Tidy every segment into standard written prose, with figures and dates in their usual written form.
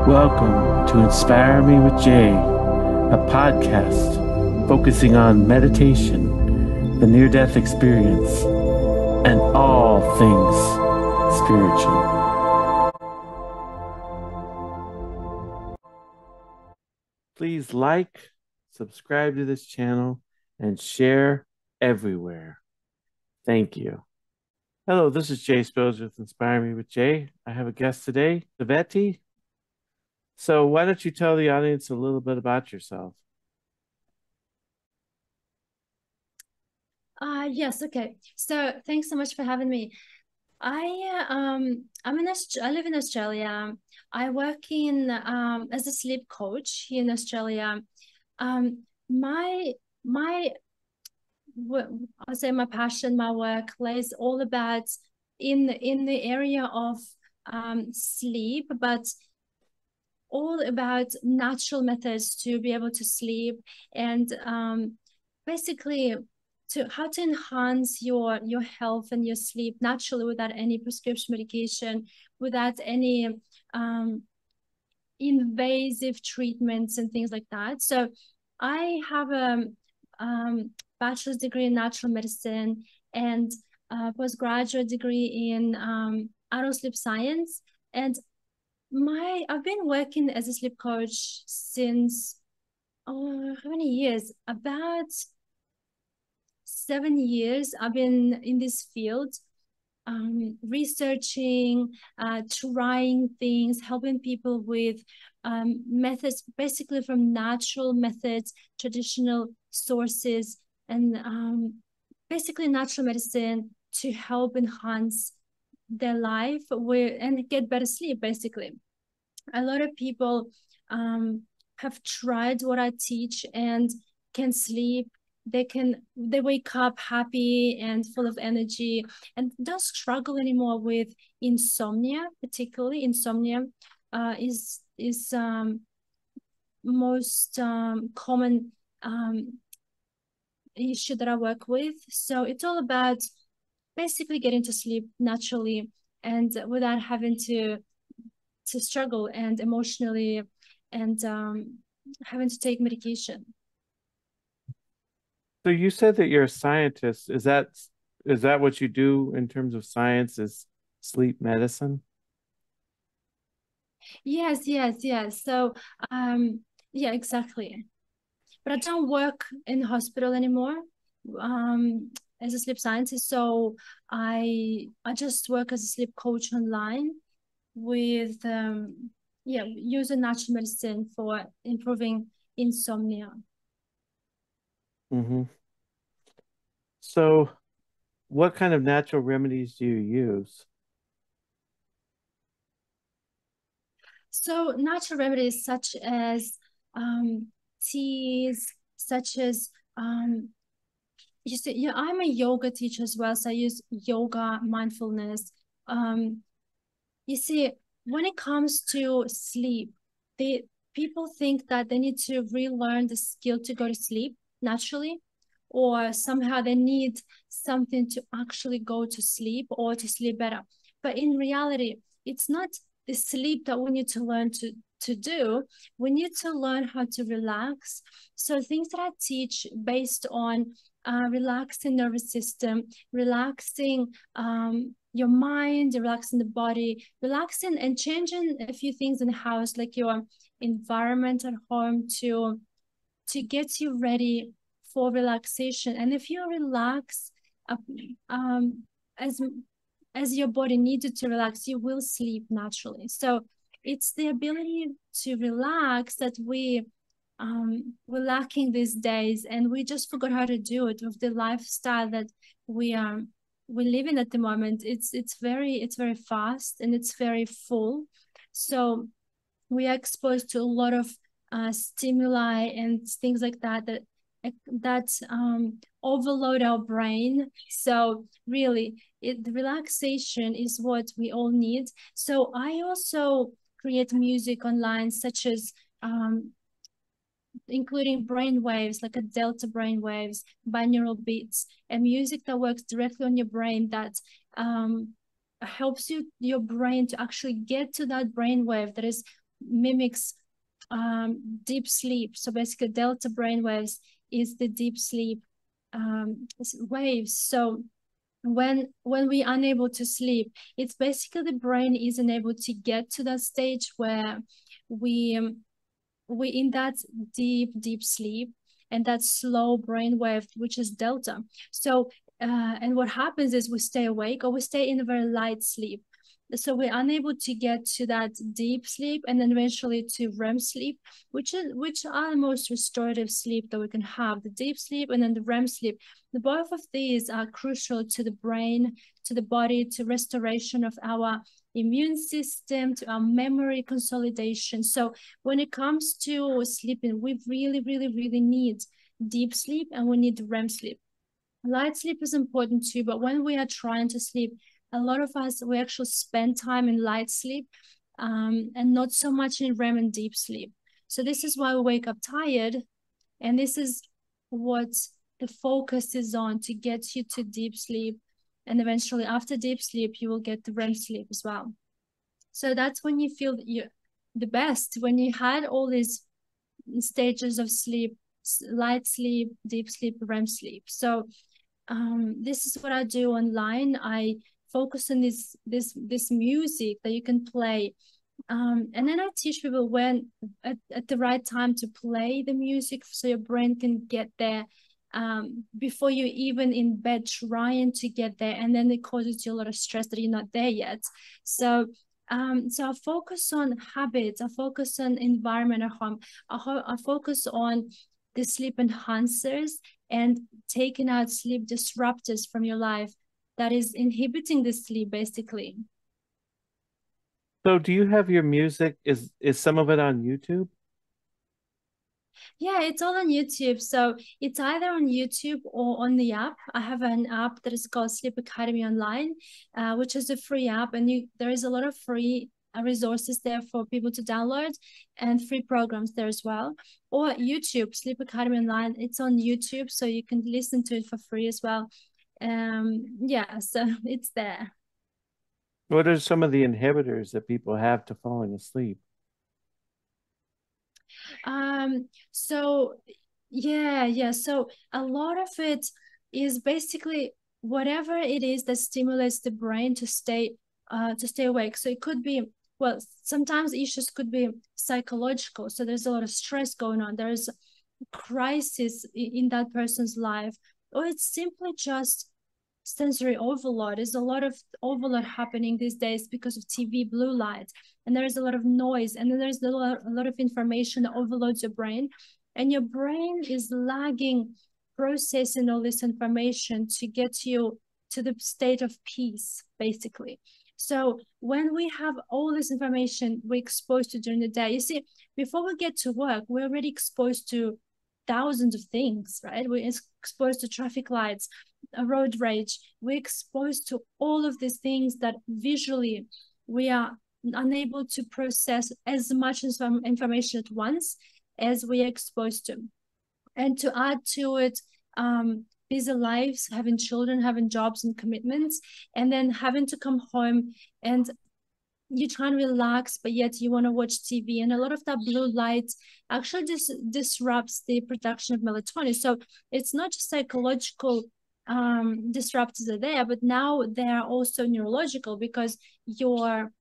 Welcome to Inspire Me with Jay, a podcast focusing on meditation, the near-death experience, and all things spiritual. Please like, subscribe to this channel, and share everywhere. Thank you. Hello, this is Jay Spills with Inspire Me with Jay. I have a guest today, Sveti. So why don't you tell the audience a little bit about yourself? Yes, okay. So thanks so much for having me. I live in Australia. I work in as a sleep coach here in Australia. My I'll say my passion, my work lays all about in the area of sleep, but all about natural methods to be able to sleep and basically how to enhance your health and your sleep naturally without any prescription medication, without any invasive treatments and things like that. So I have a bachelor's degree in natural medicine and a postgraduate degree in adult sleep science. And I've been working as a sleep coach since how many years? About 7 years. I've been in this field, researching, trying things, helping people with methods, basically from natural methods, traditional sources, and basically natural medicine to help enhance their life and get better sleep, basically. A lot of people have tried what I teach and can sleep. They wake up happy and full of energy and don't struggle anymore with insomnia. Particularly insomnia is most common issue that I work with. So it's all about basically getting to sleep naturally and without having to struggle and emotionally and having to take medication. So you said that you're a scientist. Is that what you do in terms of science, is sleep medicine? Yes. So yeah, exactly. But I don't work in the hospital anymore as a sleep scientist. So I just work as a sleep coach online with using natural medicine for improving insomnia. Mm-hmm. So what kind of natural remedies do you use? So natural remedies such as teas, such as you see, yeah, I'm a yoga teacher as well, so I use yoga, mindfulness. You see, when it comes to sleep, people think that they need to relearn the skill to go to sleep naturally, or somehow they need something to actually go to sleep or to sleep better. But in reality, it's not the sleep that we need to learn to do. We need to learn how to relax. So things that I teach based on relaxing nervous system, relaxing your mind, relaxing the body, relaxing and changing a few things in the house, like your environment at home to get you ready for relaxation. And if you relax as your body needed to relax, you will sleep naturally. So it's the ability to relax that we're lacking these days, and we just forgot how to do it with the lifestyle that we live in at the moment. It's very fast and it's very full, so we are exposed to a lot of stimuli and things like that overload our brain. So really, the relaxation is what we all need. So I also create music online, such as including brain waves, like a delta brain waves, binaural beats, and music that works directly on your brain that helps your brain to actually get to that brain wave that is mimics deep sleep. So basically delta brainwaves is the deep sleep waves. So when we're unable to sleep, it's basically the brain isn't able to get to that stage where we in that deep sleep, and that slow brainwave, which is delta. So and what happens is we stay awake, or we stay in a very light sleep. So we're unable to get to that deep sleep, and then eventually to REM sleep, which are the most restorative sleep that we can have, the deep sleep and then the REM sleep. The both of these are crucial to the brain, to the body, to restoration of our immune system, to our memory consolidation. So when it comes to sleeping, we really need deep sleep, and we need REM sleep. Light sleep is important too, but when we are trying to sleep, a lot of us, we actually spend time in light sleep and not so much in REM and deep sleep. So this is why we wake up tired, and this is what the focus is on, to get you to deep sleep. And eventually after deep sleep, you will get the REM sleep as well. So that's when you feel the best, when you had all these stages of sleep: light sleep, deep sleep, REM sleep. So this is what I do online. I focus on this music that you can play, and then I teach people when at the right time to play the music, so your brain can get there before you even in bed trying to get there, and then it causes you a lot of stress that you're not there yet. So so I focus on habits, I focus on environment at home, I focus on the sleep enhancers and taking out sleep disruptors from your life that is inhibiting the sleep, basically. So do you have your music? Is some of it on YouTube? Yeah, it's all on YouTube. So it's either on YouTube or on the app. I have an app that is called Sleep Academy Online, which is a free app, and there is a lot of free resources there for people to download, and free programs there as well. Or YouTube, Sleep Academy Online. It's on YouTube, so you can listen to it for free as well. Yeah, so it's there. What are some of the inhibitors that people have to falling asleep? So yeah. So a lot of it is basically whatever it is that stimulates the brain to stay awake. So it could be, well, sometimes issues could be psychological. So there's a lot of stress going on. There's a crisis in that person's life, or it's simply just sensory overload. There's a lot of overload happening these days because of TV blue light, and there's a lot of noise, and then there's a lot of information that overloads your brain, and your brain is lagging processing all this information to get you to the state of peace, basically. So when we have all this information we're exposed to during the day, you see, before we get to work, we're already exposed to thousands of things, right? We're exposed to traffic lights, road rage. We're exposed to all of these things that visually we are unable to process as much information at once as we are exposed to. And to add to it, busy lives, having children, having jobs and commitments, and then having to come home and you try and relax, but yet you want to watch TV, and a lot of that blue light actually disrupts the production of melatonin. So it's not just psychological disruptors are there, but now they are also neurological, because your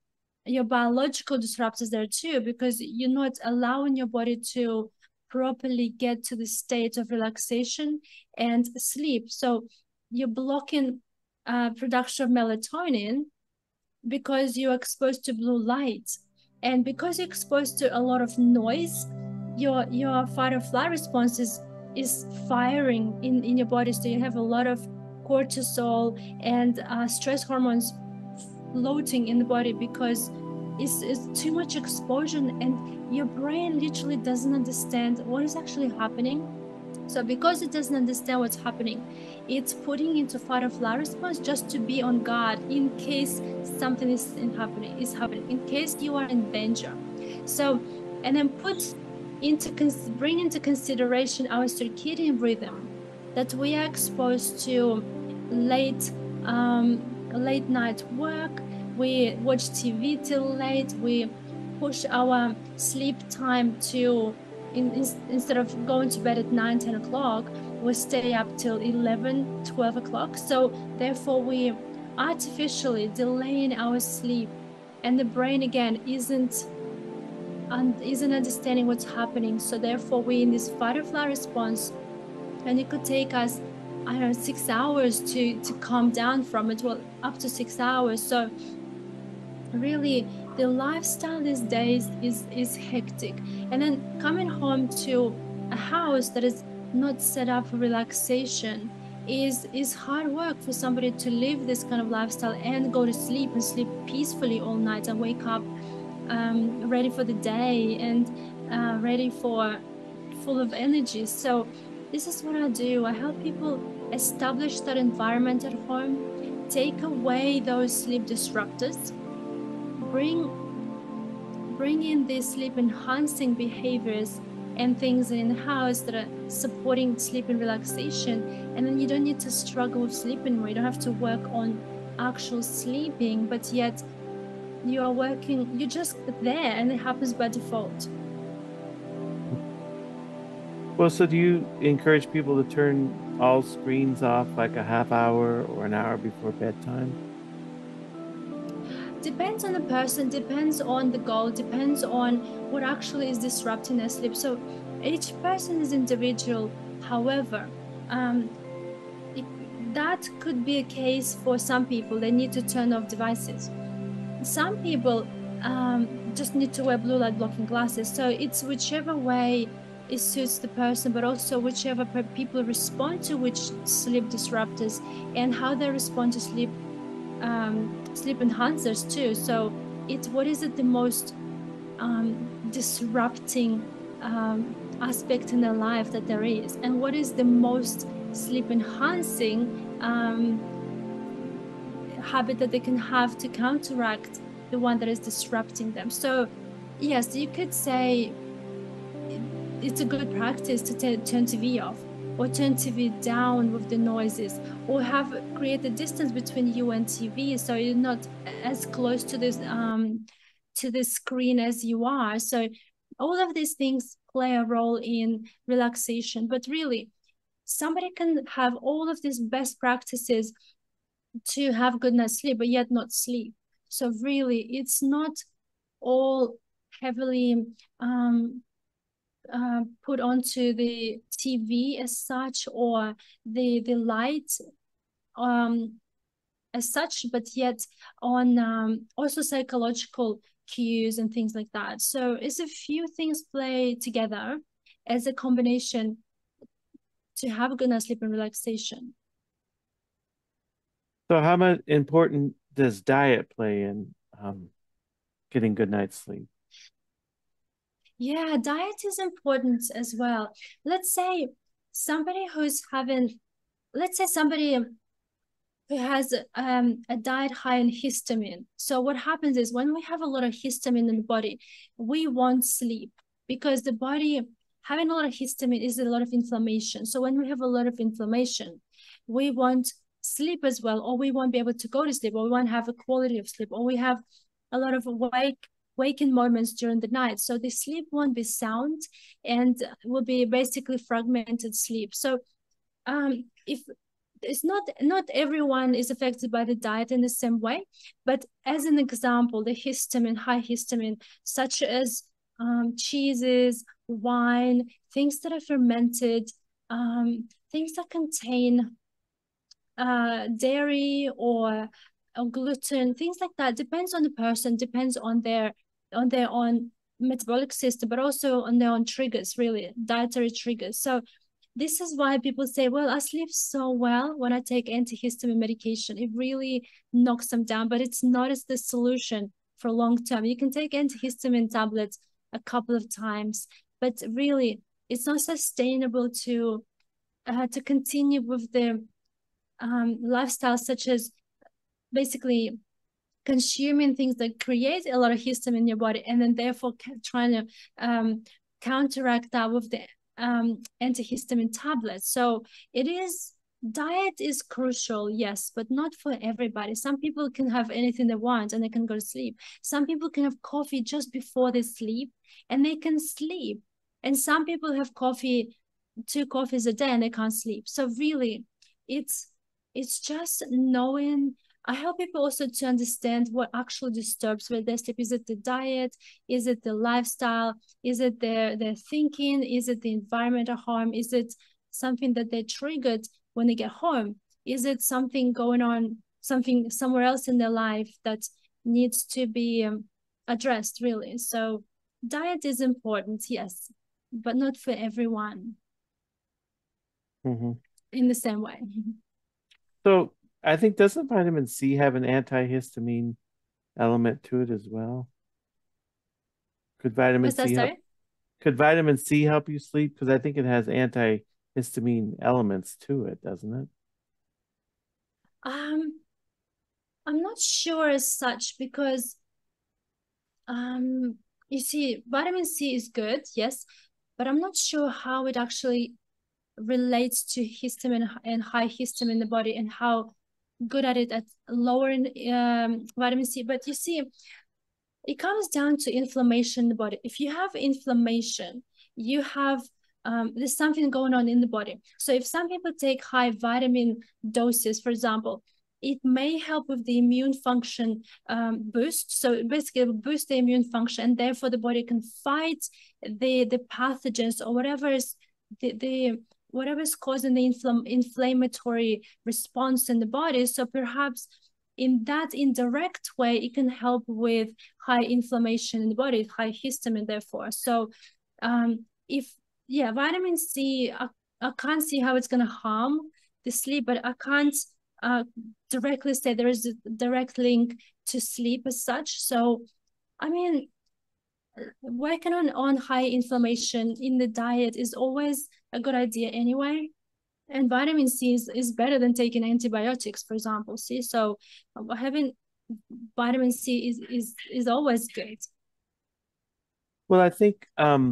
biological disruptors there too, because you're not allowing your body to properly get to the state of relaxation and sleep. So you're blocking production of melatonin because you're exposed to blue light, and because you're exposed to a lot of noise, your fight or flight response is firing in your body. So you have a lot of cortisol and stress hormones floating in the body, because it's too much exposure, and your brain literally doesn't understand what is actually happening. So because it doesn't understand what's happening, it's putting into fight or flight response just to be on guard in case something is happening, in case you are in danger. So, and then bring into consideration our circadian rhythm, that we are exposed to late night work, we watch TV till late, we push our sleep time to, instead of going to bed at 9, 10 o'clock, we stay up till 11, 12 o'clock. So therefore we artificially delaying our sleep, and the brain again isn't understanding what's happening. So therefore we in this fight or flight response, and it could take us, I don't know, 6 hours to calm down from it, well, up to 6 hours. So really the lifestyle these days is hectic, and then coming home to a house that is not set up for relaxation is hard work for somebody to live this kind of lifestyle and go to sleep and sleep peacefully all night and wake up ready for the day and ready for full of energy. So this is what I do. I help people establish that environment at home, take away those sleep disruptors, bring in these sleep enhancing behaviors and things in the house that are supporting sleep and relaxation. And then you don't need to struggle with sleep anymore. You don't have to work on actual sleeping, but yet you are working, you're just there, and it happens by default. Well, so do you encourage people to turn all screens off like a half hour or an hour before bedtime? Depends on the person, depends on the goal, depends on what actually is disrupting their sleep. So each person is individual. However, that could be a case for some people. They need to turn off devices. Some people just need to wear blue light blocking glasses. So it's whichever way it suits the person, but also whichever people respond to which sleep disruptors and how they respond to sleep enhancers too. So it's what is it the most disrupting aspect in their life that there is, and what is the most sleep enhancing habit that they can have to counteract the one that is disrupting them. So yes, you could say it's a good practice to turn TV off or turn TV down with the noises, or create a distance between you and TV so you're not as close to this screen as you are. So all of these things play a role in relaxation. But really, somebody can have all of these best practices to have good night's sleep, but yet not sleep. So really, it's not all heavily put onto the TV as such, or the light as such, but yet on also psychological cues and things like that. So it's a few things play together as a combination to have a good night's sleep and relaxation. So how much important does diet play in getting good night's sleep? Yeah, diet is important as well. Let's say somebody who has a diet high in histamine. So what happens is when we have a lot of histamine in the body, we won't sleep, because the body having a lot of histamine is a lot of inflammation. So when we have a lot of inflammation, we won't sleep as well, or we won't be able to go to sleep, or we won't have a quality of sleep, or we have a lot of waking moments during the night. So the sleep won't be sound and will be basically fragmented sleep. So if it's not everyone is affected by the diet in the same way, but as an example, the high histamine, such as cheeses, wine, things that are fermented, things that contain dairy or gluten, things like that. Depends on the person, depends on their own metabolic system, but also on their own triggers, really, dietary triggers. So this is why people say, well, I sleep so well when I take antihistamine medication. It really knocks them down, but it's not as the solution for long term. You can take antihistamine tablets a couple of times, but really it's not sustainable to continue with the lifestyle, such as basically consuming things that create a lot of histamine in your body, and then therefore trying to counteract that with the antihistamine tablets. So it is diet is crucial, yes, but not for everybody. Some people can have anything they want and they can go to sleep. Some people can have coffee just before they sleep and they can sleep. And some people have coffee, 2 coffees a day, and they can't sleep. So really, it's just knowing. I help people also to understand what actually disturbs their sleep. Is it the diet? Is it the lifestyle? Is it their thinking? Is it the environment at home? Is it something that they triggered when they get home? Is it something going on, something somewhere else in their life that needs to be addressed, really? So diet is important, yes, but not for everyone in the same way. So I think, doesn't vitamin C have an antihistamine element to it as well? Could vitamin What's that, C help? sorry? Could vitamin C help you sleep? Because I think it has antihistamine elements to it, doesn't it? I'm not sure as such, because you see, vitamin C is good, yes, but I'm not sure how it actually relates to histamine and high histamine in the body, and how good at it at lowering vitamin C. But you see, it comes down to inflammation in the body. If you have inflammation, you have there's something going on in the body. So if some people take high vitamin doses, for example, it may help with the immune function boost. So basically it will boost the immune function, and therefore the body can fight the pathogens or whatever is the whatever is causing the inflammatory response in the body. So perhaps in that indirect way, it can help with high inflammation in the body, high histamine, therefore. So vitamin C, I can't see how it's going to harm the sleep, but I can't directly say there is a direct link to sleep as such. So, I mean, working on high inflammation in the diet is always a good idea anyway. And vitamin C is better than taking antibiotics, for example. See, so having vitamin C is always good. Well, I think a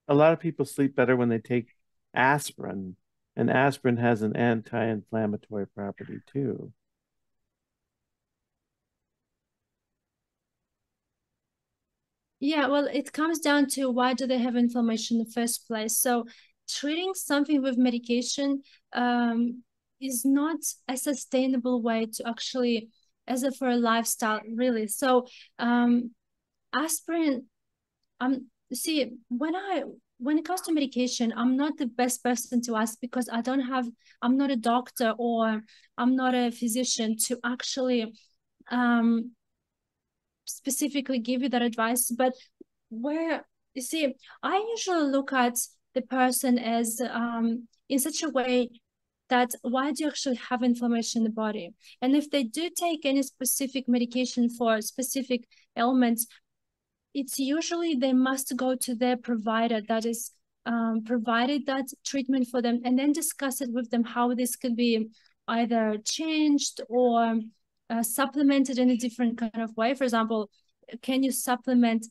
lot of people sleep better when they take aspirin, and aspirin has an anti-inflammatory property too. Yeah, well, it comes down to why do they have inflammation in the first place. So treating something with medication is not a sustainable way to actually, as a for a lifestyle, really. So aspirin, see, when it comes to medication, I'm not the best person to ask, because I'm not a doctor or I'm not a physician to actually specifically give you that advice. But where you see, I usually look at the person as in such a way that why do you actually have inflammation in the body? And if they do take any specific medication for specific ailments, it's usually they must go to their provider that is provided that treatment for them, and then discuss it with them how this could be either changed or supplemented in a different kind of way. For example, can you supplement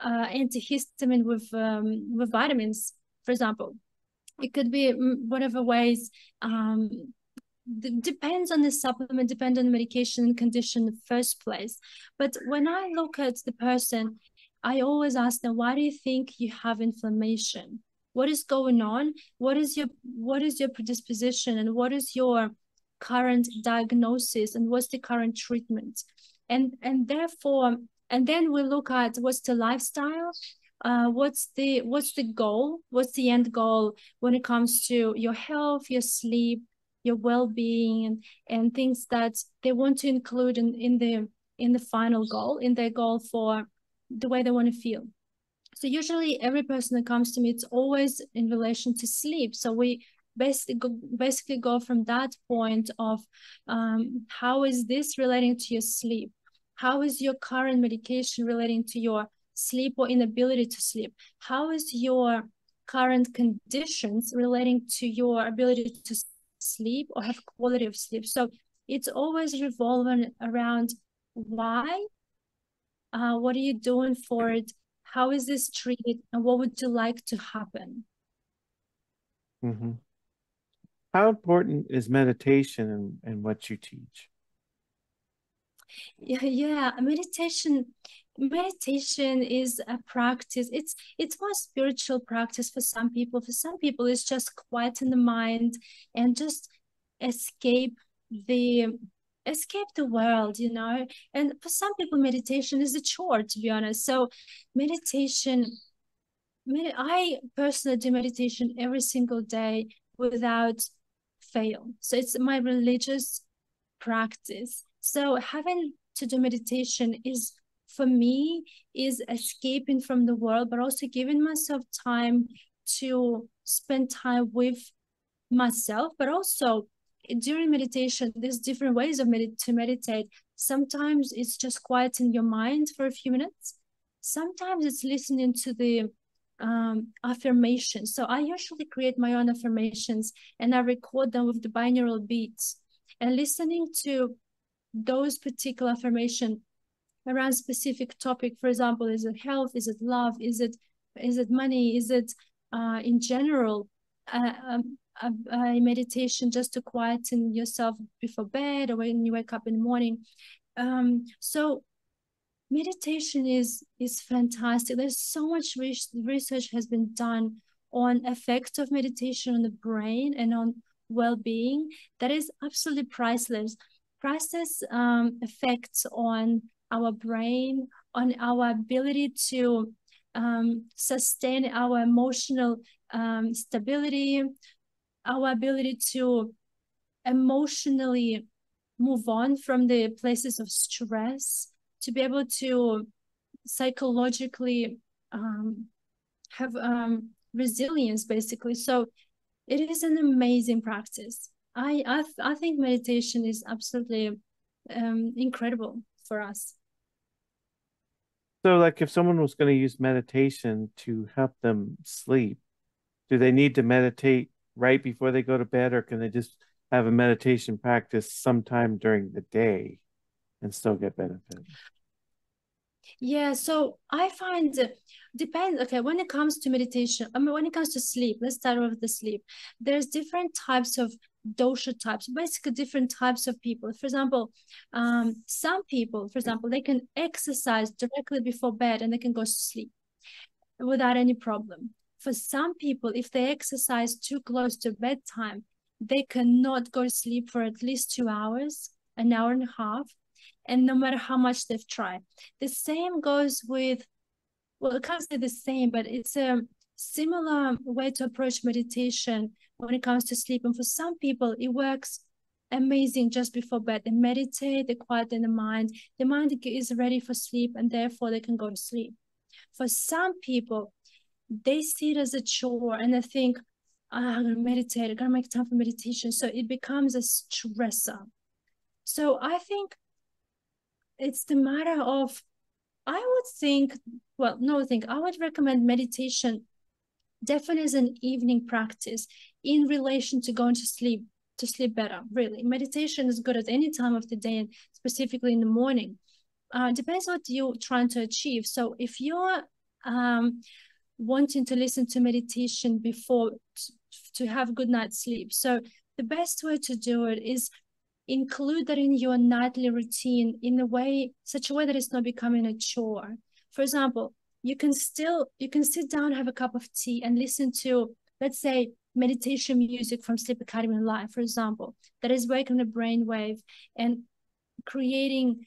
antihistamine with vitamins, for example? It could be whatever ways. Depends on the supplement, depends on the medication and condition in the first place. But when I look at the person, I always ask them, why do you think you have inflammation? What is going on? What is your predisposition, and what is your current diagnosis, and what's the current treatment? And therefore, and then we look at what's the lifestyle, what's the goal, what's the end goal when it comes to your health, your sleep, your well-being, and things that they want to include in the final goal, in their goal for the way they want to feel. So usually every person that comes to me, it's always in relation to sleep. So we basically go from that point of how is this relating to your sleep? How is your current medication relating to your sleep or inability to sleep? How is your current conditions relating to your ability to sleep or have quality of sleep? So it's always revolving around why, what are you doing for it, how is this treated, and what would you like to happen? Mm-hmm. How important is meditation in what you teach? Yeah, meditation is a practice. It's more spiritual practice for some people. For some people, it's just quiet in the mind and just escape the escape the world, you know. And for some people, meditation is a chore, to be honest. So meditation, I personally do meditation every single day without fail. So it's my religious practice. So having to do meditation is, for me, is escaping from the world, but also giving myself time to spend time with myself. But also during meditation, there's different ways of to meditate. Sometimes it's just quieting your mind for a few minutes. Sometimes it's listening to the affirmations. So I usually create my own affirmations and I record them with the binaural beats, and listening to those particular affirmation around specific topic. For example, is it health? Is it love? Is it money? Is it in general a meditation just to quieten yourself before bed or when you wake up in the morning? So meditation is fantastic. There's so much research has been done on effects of meditation on the brain and on well-being that is absolutely priceless. Priceless effects on our brain, on our ability to sustain our emotional stability, our ability to emotionally move on from the places of stress, to be able to psychologically have resilience, basically. So it is an amazing practice. I think meditation is absolutely incredible for us. So, like, if someone was going to use meditation to help them sleep, do they need to meditate right before they go to bed, or can they just have a meditation practice sometime during the day and still get benefit? Yeah, so I find depends. Okay, when it comes to meditation, I mean, when it comes to sleep, let's start with the sleep. There's different types of dosha types, basically different types of people. For example, some people, for example, they can exercise directly before bed and they can go to sleep without any problem. For some people, if they exercise too close to bedtime, they cannot go to sleep for at least 2 hours, an hour and a half, and no matter how much they've tried. The same goes with, well, I can't say the same, but it's a similar way to approach meditation when it comes to sleep. And for some people, it works amazing just before bed. They meditate, they quieten the mind is ready for sleep, and therefore they can go to sleep. For some people, they see it as a chore and they think, I'm gonna meditate, I gotta make time for meditation. So it becomes a stressor. So I think it's the matter of, I would think, well, no, I would recommend meditation definitely as an evening practice in relation to going to sleep better. Really, meditation is good at any time of the day, and specifically in the morning. Depends what you're trying to achieve. So if you're wanting to listen to meditation before to have good night's sleep, so the best way to do it is include that in your nightly routine in such a way that it's not becoming a chore. For example, you can sit down, have a cup of tea, and listen to, let's say, meditation music from Sleep Academy Live, for example, that is waking the brain wave and creating,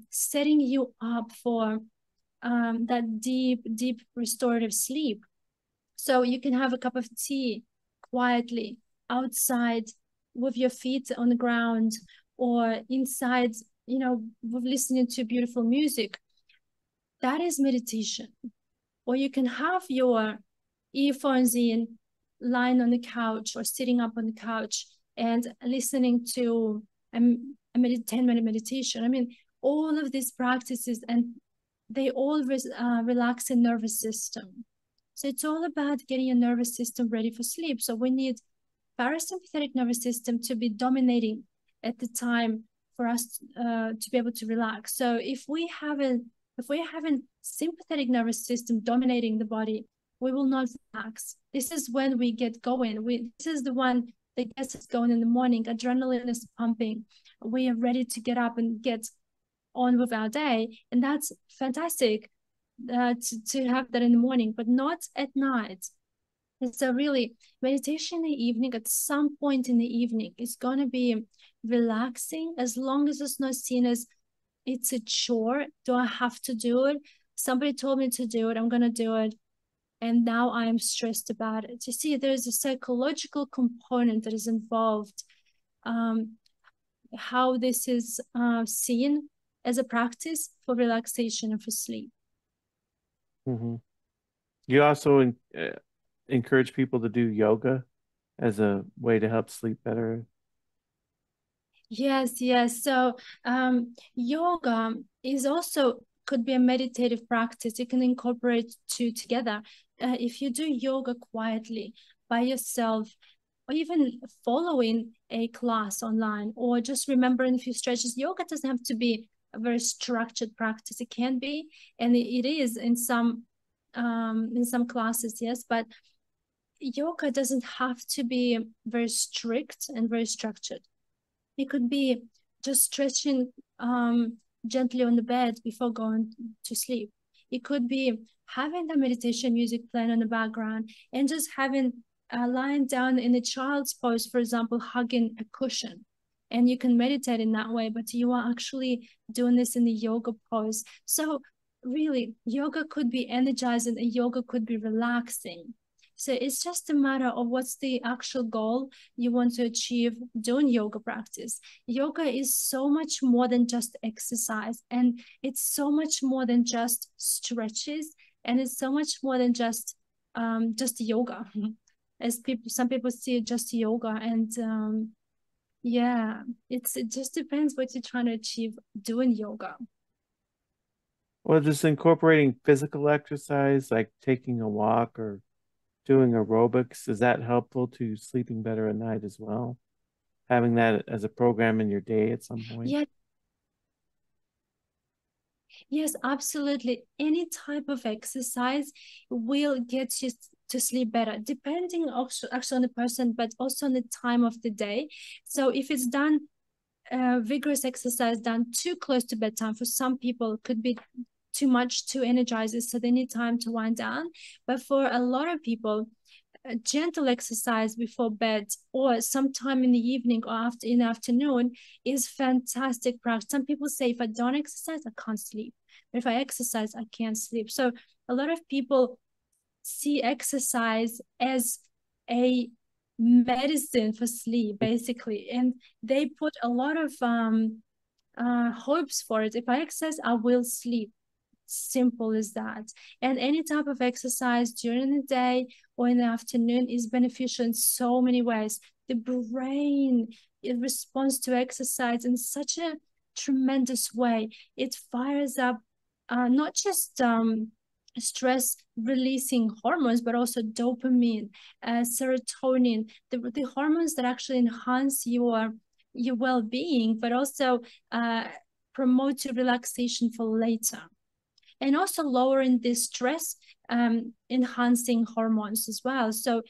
setting you up for that deep restorative sleep. So you can have a cup of tea quietly outside with your feet on the ground, or inside, with listening to beautiful music. That is meditation. Or you can have your earphones in, lying on the couch or sitting up on the couch and listening to a 10-minute meditation. I mean, all of these practices, and they all relax the nervous system. So it's all about getting your nervous system ready for sleep. So we need parasympathetic nervous system to be dominating at the time for us to be able to relax. So if we haven't sympathetic nervous system dominating the body, we will not relax. This is when we get going. This is the one the gas is going in the morning, adrenaline is pumping, we are ready to get up and get on with our day, and that's fantastic to have that in the morning, but not at night. And so really, meditation in the evening, at some point in the evening, is going to be relaxing, as long as it's not seen as it's a chore. Do I have to do it? Somebody told me to do it, I'm going to do it, and now I'm stressed about it. You see, there's a psychological component that is involved, how this is seen as a practice for relaxation and for sleep. Mm-hmm. You also encourage people to do yoga as a way to help sleep better. Yes, yes. So yoga is also could be a meditative practice. You can incorporate two together. If you do yoga quietly by yourself, or even following a class online, or just remembering a few stretches, yoga doesn't have to be a very structured practice. It can be, and it is in some classes, yes, but yoga doesn't have to be very strict and very structured. It could be just stretching gently on the bed before going to sleep. It could be having the meditation music playing on the background and just having lying down in a child's pose, for example, hugging a cushion. And you can meditate in that way, but you are actually doing this in the yoga pose. So really, yoga could be energizing and yoga could be relaxing. So it's just a matter of what's the actual goal you want to achieve doing yoga practice. Yoga is so much more than just exercise, and it's so much more than just stretches, and it's so much more than just yoga. As some people see just yoga, and yeah, it just depends what you're trying to achieve doing yoga. Well, just incorporating physical exercise, like taking a walk or doing aerobics, is that helpful to sleeping better at night as well? Having that as a program in your day at some point? Yeah. Yes, absolutely. Any type of exercise will get you to sleep better, depending also actually on the person, but also on the time of the day. So if it's done, vigorous exercise done too close to bedtime, for some people could be too much, too energizing, so they need time to wind down. But for a lot of people, gentle exercise before bed or sometime in the evening or in the afternoon is fantastic practice. Some people say, if I don't exercise, I can't sleep. But if I exercise, I can't sleep. So a lot of people see exercise as a medicine for sleep, basically. And they put a lot of hopes for it. If I exercise, I will sleep. Simple as that. And any type of exercise during the day or in the afternoon is beneficial in so many ways. The brain, it responds to exercise in such a tremendous way. It fires up not just stress releasing hormones, but also dopamine, serotonin, the hormones that actually enhance your well-being, but also promote your relaxation for later. And also lowering the stress, enhancing hormones as well. So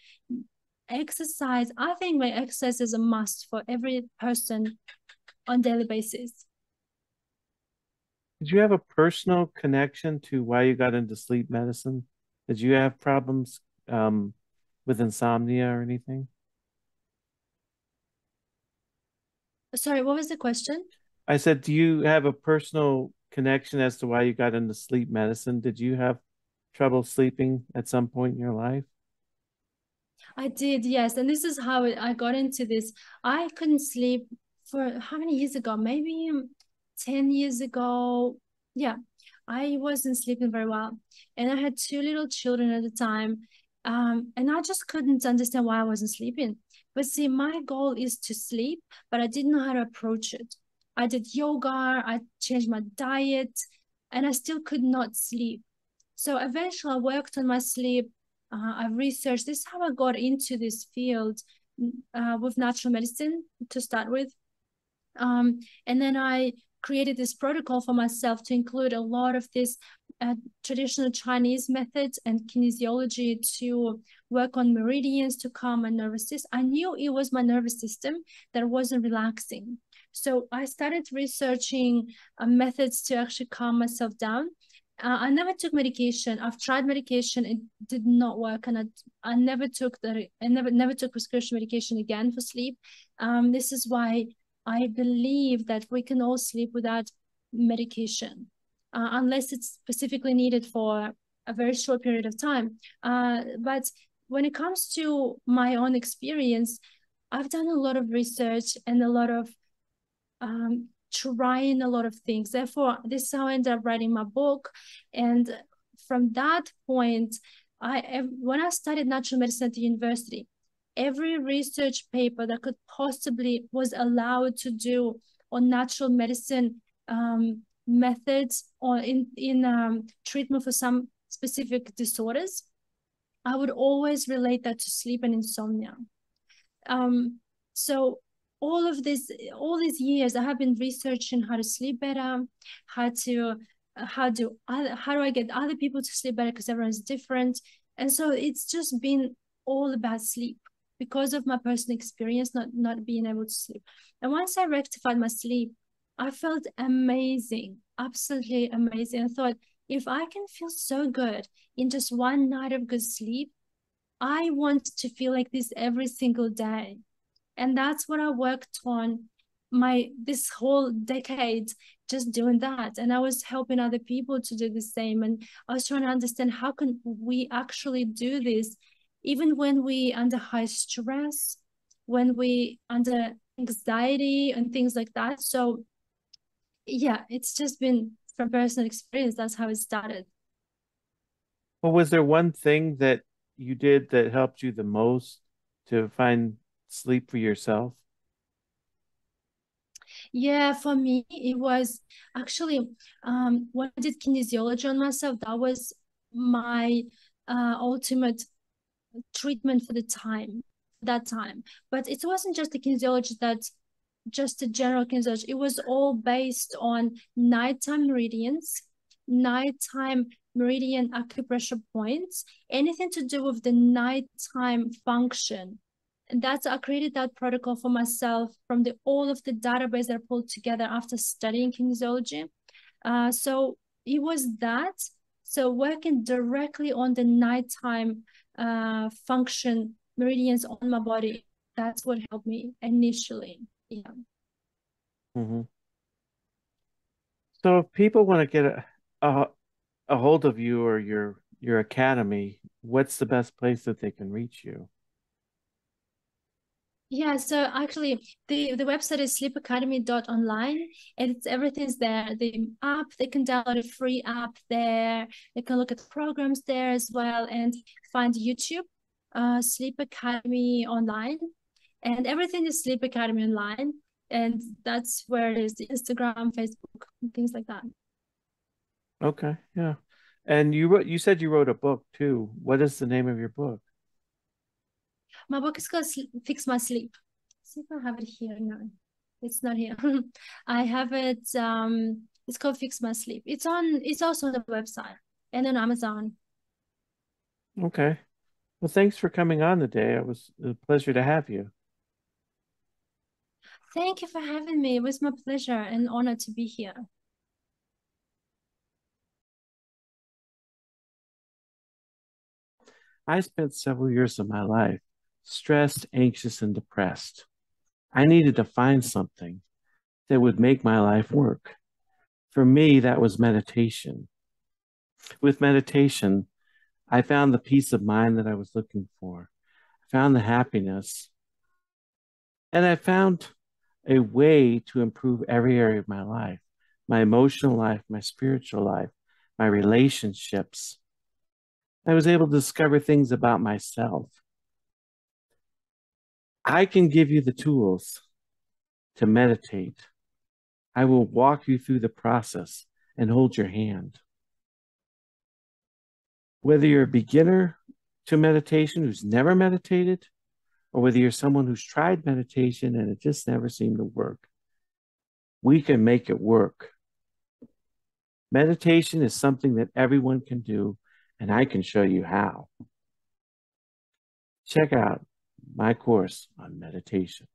exercise, I think my exercise is a must for every person on daily basis. Did you have a personal connection to why you got into sleep medicine? Did you have problems with insomnia or anything? Sorry, what was the question? I said, do you have a personal connection as to why you got into sleep medicine? Did you have trouble sleeping at some point in your life? I did, yes. And this is how I got into this. I couldn't sleep for how many years ago? Maybe 10 years ago. Yeah, I wasn't sleeping very well. And I had two little children at the time. And I just couldn't understand why I wasn't sleeping. But see, my goal is to sleep, but I didn't know how to approach it. I did yoga, I changed my diet, and I still could not sleep. So eventually I worked on my sleep. I researched. This is how I got into this field with natural medicine to start with. And then I created this protocol for myself to include a lot of this traditional Chinese methods and kinesiology to work on meridians to calm my nervous system. I knew it was my nervous system that wasn't relaxing. So I started researching methods to actually calm myself down. I never took medication. I've tried medication; it did not work, and I never took never took prescription medication again for sleep. This is why I believe that we can all sleep without medication, unless it's specifically needed for a very short period of time. But when it comes to my own experience, I've done a lot of research and a lot of trying a lot of things. Therefore, this is how I ended up writing my book. And from that point, when I studied natural medicine at the university, every research paper that could possibly was allowed to do on natural medicine methods or in treatment for some specific disorders, I would always relate that to sleep and insomnia. So all these years, I have been researching how to sleep better, how do I get other people to sleep better, because everyone's different. And so it's just been all about sleep because of my personal experience, not being able to sleep. And once I rectified my sleep, I felt amazing, absolutely amazing. I thought, if I can feel so good in just one night of good sleep, I want to feel like this every single day. And that's what I worked on this whole decade, just doing that. And I was helping other people to do the same. And I was trying to understand, how can we actually do this, even when we under high stress, when we under anxiety and things like that. So yeah, it's just been from personal experience. That's how it started. Well, was there one thing that you did that helped you the most to find sleep for yourself? Yeah, for me, it was actually when I did kinesiology on myself, that was my ultimate treatment for that time. But it wasn't just the kinesiology, that's just a general kinesiology. It was all based on nighttime meridians, nighttime meridian acupressure points, anything to do with the nighttime function. And I created that protocol for myself from all of the database that I pulled together after studying kinesiology. So it was that. So working directly on the nighttime function meridians on my body, that's what helped me initially. Yeah. Mm-hmm. So if people want to get a hold of you or your academy, what's the best place that they can reach you? Yeah, so actually the website is sleepacademy.online, and everything's there. The app, they can download a free app there. They can look at the programs there as well, and find YouTube, Sleep Academy Online, and everything is Sleep Academy Online. And that's where it is, Instagram, Facebook, and things like that. Okay, yeah. And you said you wrote a book too. What is the name of your book? My book is called Fix My Sleep. See if I have it here. No, it's not here. I have it. It's called Fix My Sleep. It's also on the website and on Amazon. Okay. Well, thanks for coming on today. It was a pleasure to have you. Thank you for having me. It was my pleasure and honor to be here. I spent several years of my life stressed, anxious, and depressed. I needed to find something that would make my life work. For me, that was meditation. With meditation, I found the peace of mind that I was looking for. I found the happiness, and I found a way to improve every area of my life, my emotional life, my spiritual life, my relationships. I was able to discover things about myself. I can give you the tools to meditate. I will walk you through the process and hold your hand. Whether you're a beginner to meditation who's never meditated, or whether you're someone who's tried meditation and it just never seemed to work, we can make it work. Meditation is something that everyone can do, and I can show you how. Check out my course on meditation.